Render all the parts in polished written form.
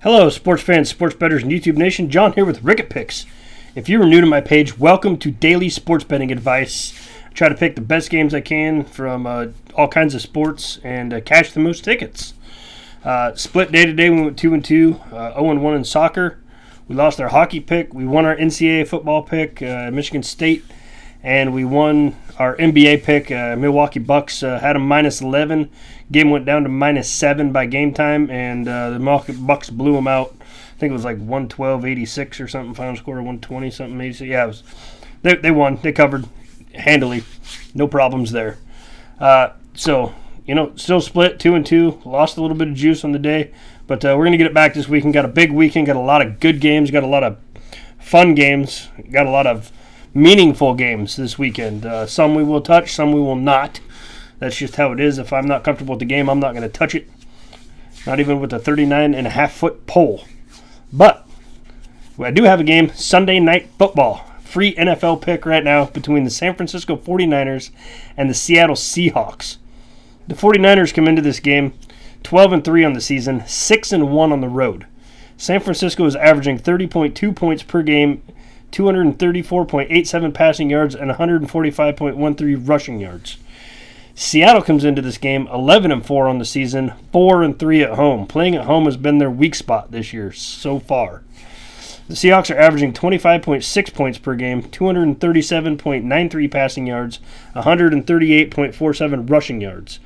Hello, sports fans, sports bettors, and YouTube Nation. John here with Ricket Picks. If you are new to my page, welcome to daily sports betting advice. I try to pick the best games I can from all kinds of sports and cash the most tickets. Split day to day, we went 2-2, 0-1 in soccer. We lost our hockey pick. We won our NCAA football pick, Michigan State, and we won our NBA pick. Milwaukee Bucks had a -11. Game went down to -7 by game time, and the Milwaukee Bucks blew them out. I think it was like 112-86 or something. Final score 120 something. 86. Yeah, they won. They covered handily. No problems there. So still split 2-2. Lost a little bit of juice on the day, but we're gonna get it back this weekend. Got a big weekend. Got a lot of good games. Got a lot of fun games. Got a lot of meaningful games this weekend. Some we will touch, some we will not. That's just how it is. If I'm not comfortable with the game, I'm not going to touch it. Not even with a 39.5-foot pole. But I do have a game, Sunday Night Football. Free NFL pick right now between the San Francisco 49ers and the Seattle Seahawks. The 49ers come into this game 12-3 on the season, 6-1 on the road. San Francisco is averaging 30.2 points per game, 234.87 passing yards, and 145.13 rushing yards. Seattle comes into this game 11-4 on the season, 4-3 at home. Playing at home has been their weak spot this year so far. The Seahawks are averaging 25.6 points per game, 237.93 passing yards, 138.47 rushing yards.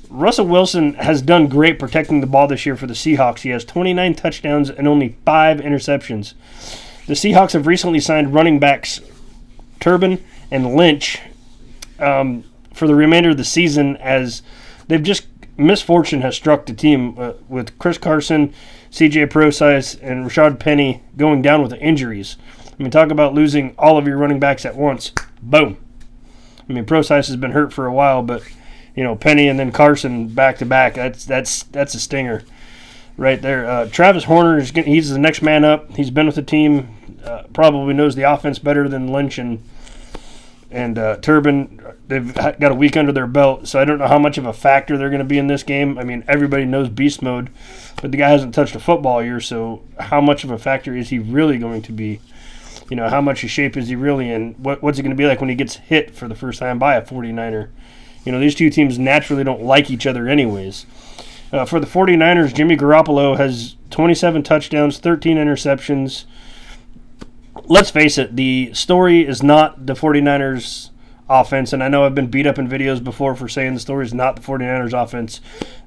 Russell Wilson has done great protecting the ball this year for the Seahawks. He has 29 touchdowns and only 5 interceptions. The Seahawks have recently signed running backs Turbin and Lynch for the remainder of the season, as misfortune has struck the team with Chris Carson, C.J. Prosise, and Rashad Penny going down with injuries. I mean, talk about losing all of your running backs at once. Boom. I mean, Prosise has been hurt for a while, but Penny and then Carson back to back. That's a stinger right there. Travis Horner he's the next man up. He's been with the team. Probably knows the offense better than Lynch and Turbin. They've got a week under their belt, so I don't know how much of a factor they're going to be in this game. I mean, everybody knows beast mode, but the guy hasn't touched a football all year, so how much of a factor is he really going to be? How much of shape is he really in? What's it going to be like when he gets hit for the first time by a 49er? These two teams naturally don't like each other anyways. For the 49ers, Jimmy Garoppolo has 27 touchdowns, 13 interceptions. Let's face it, the story is not the 49ers offense, and I know I've been beat up in videos before for saying the story is not the 49ers offense.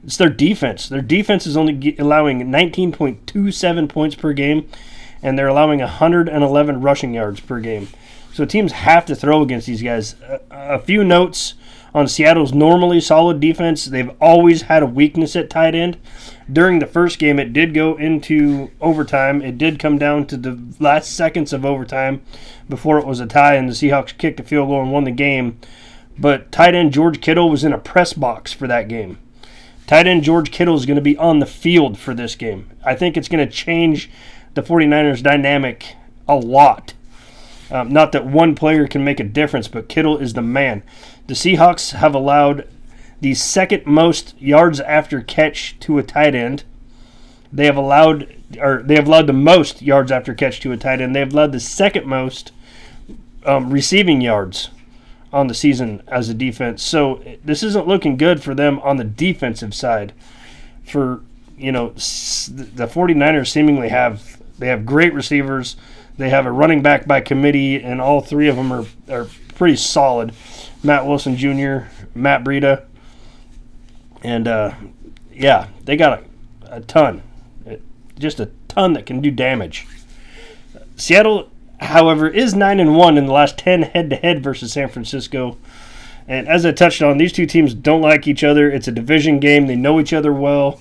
It's their defense. Their defense is only allowing 19.27 points per game, and they're allowing 111 rushing yards per game. So teams have to throw against these guys. A few notes on Seattle's normally solid defense. They've always had a weakness at tight end. During the first game, it did go into overtime. It did come down to the last seconds of overtime before it was a tie, and the Seahawks kicked a field goal and won the game. But tight end George Kittle was in a press box for that game. Tight end George Kittle is going to be on the field for this game. I think it's going to change the 49ers dynamic a lot. Not that one player can make a difference, but Kittle is the man. The Seahawks have allowed the second most yards after catch to a tight end. They have allowed the most yards after catch to a tight end. They have allowed the second most receiving yards on the season as a defense. So this isn't looking good for them on the defensive side. The 49ers seemingly have great receivers. They have a running back by committee, and all three of them are pretty solid. Matt Wilson Jr., Matt Breida, and they got a ton, just a ton that can do damage. Seattle, however, is 9-1 in the last 10 head-to-head versus San Francisco. And as I touched on, these two teams don't like each other. It's a division game. They know each other well.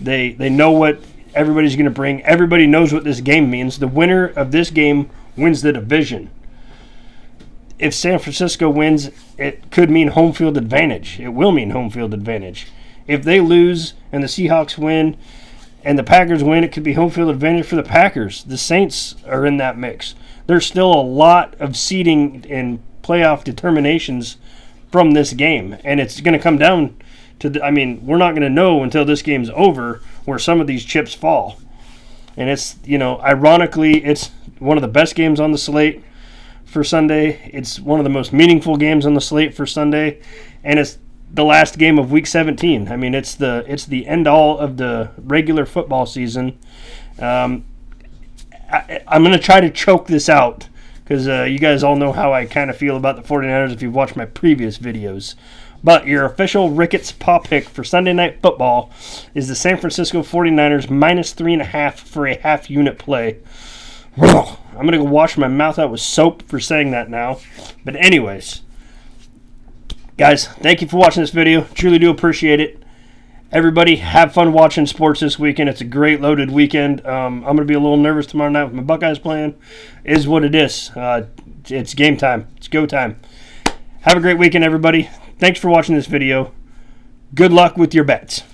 They know what everybody's going to bring. Everybody knows what this game means. The winner of this game wins the division. If San Francisco wins, it could mean home field advantage. It will mean home field advantage. If they lose and the Seahawks win and the Packers win, it could be home field advantage for the Packers. The Saints are in that mix. There's still a lot of seeding and playoff determinations from this game, and it's going to come down to we're not going to know until this game's over where some of these chips fall. And it's, ironically, it's one of the best games on the slate for Sunday. It's one of the most meaningful games on the slate for Sunday, and it's the last game of Week 17. I mean, it's the end all of the regular football season. I'm going to try to choke this out because you guys all know how I kind of feel about the 49ers if you've watched my previous videos. But your official Ricketts paw pick for Sunday Night Football is the San Francisco 49ers minus 3.5 for a half-unit play. I'm going to go wash my mouth out with soap for saying that now. But anyways, guys, thank you for watching this video. Truly do appreciate it. Everybody, have fun watching sports this weekend. It's a great loaded weekend. I'm going to be a little nervous tomorrow night with my Buckeyes playing. It is what it is. It's game time. It's go time. Have a great weekend, everybody. Thanks for watching this video. Good luck with your bets.